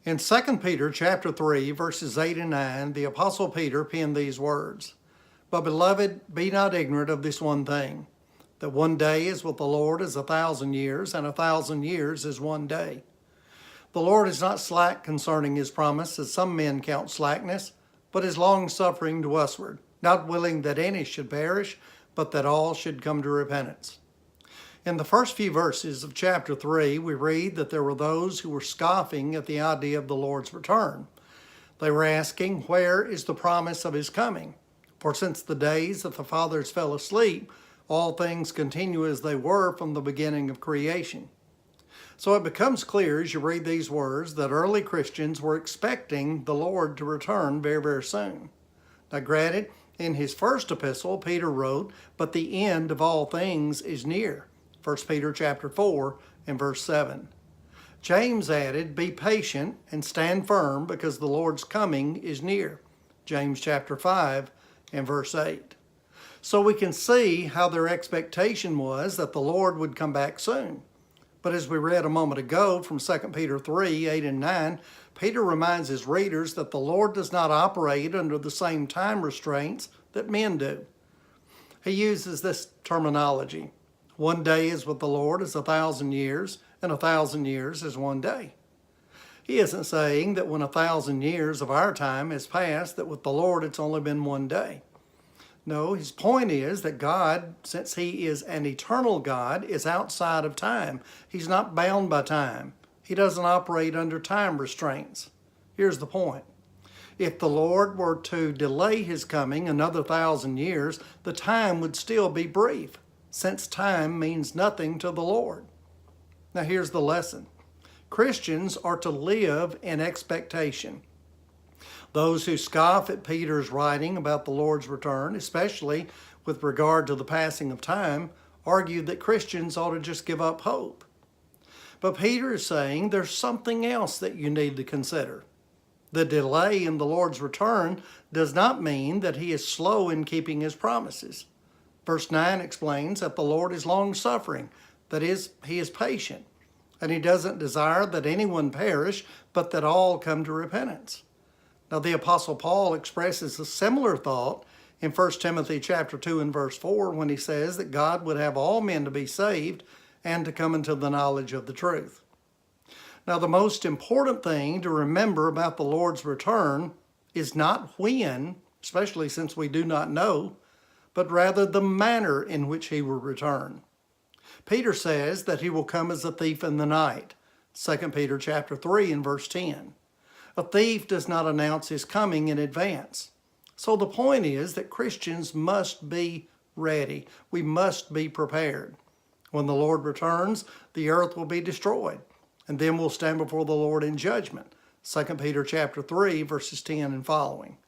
In 2 Peter chapter 3, verses 8 and 9, the Apostle Peter penned these words, "But beloved, be not ignorant of this one thing, that one day is with the Lord as 1,000 years, and 1,000 years is one day. The Lord is not slack concerning his promise, as some men count slackness, but is long-suffering to usward, not willing that any should perish, but that all should come to repentance." In the first few verses of chapter 3, we read that there were those who were scoffing at the idea of the Lord's return. They were asking, where is the promise of his coming? For since the days that the fathers fell asleep, all things continue as they were from the beginning of creation. So it becomes clear as you read these words that early Christians were expecting the Lord to return very, very soon. Now granted, in his first epistle, Peter wrote, "But the end of all things is near." 1 Peter chapter 4 and verse 7. James added, "Be patient and stand firm because the Lord's coming is near." James chapter 5 and verse 8. So we can see how their expectation was that the Lord would come back soon. But as we read a moment ago from 2 Peter 3, 8 and 9, Peter reminds his readers that the Lord does not operate under the same time restraints that men do. He uses this terminology. One day is with the Lord as 1,000 years, and 1,000 years is one day. He isn't saying that when 1,000 years of our time has passed, that with the Lord it's only been one day. No, his point is that God, since he is an eternal God, is outside of time. He's not bound by time. He doesn't operate under time restraints. Here's the point. If the Lord were to delay his coming another 1,000 years, the time would still be brief, since time means nothing to the Lord. Now here's the lesson. Christians are to live in expectation. Those who scoff at Peter's writing about the Lord's return, especially with regard to the passing of time, argue that Christians ought to just give up hope. But Peter is saying there's something else that you need to consider. The delay in the Lord's return does not mean that he is slow in keeping his promises. Verse 9 explains that the Lord is long-suffering, that is, he is patient, and he doesn't desire that anyone perish, but that all come to repentance. Now the Apostle Paul expresses a similar thought in 1 Timothy chapter 2 and verse 4 when he says that God would have all men to be saved and to come into the knowledge of the truth. Now the most important thing to remember about the Lord's return is not when, especially since we do not know, but rather the manner in which he will return. Peter says that he will come as a thief in the night, 2 Peter chapter 3 and verse 10. A thief does not announce his coming in advance. So the point is that Christians must be ready. We must be prepared. When the Lord returns, the earth will be destroyed, and then we'll stand before the Lord in judgment, 2 Peter chapter 3 verses 10 and following.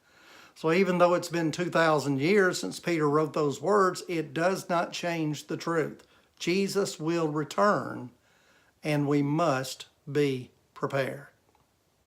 So even though it's been 2,000 years since Peter wrote those words, it does not change the truth. Jesus will return, and we must be prepared.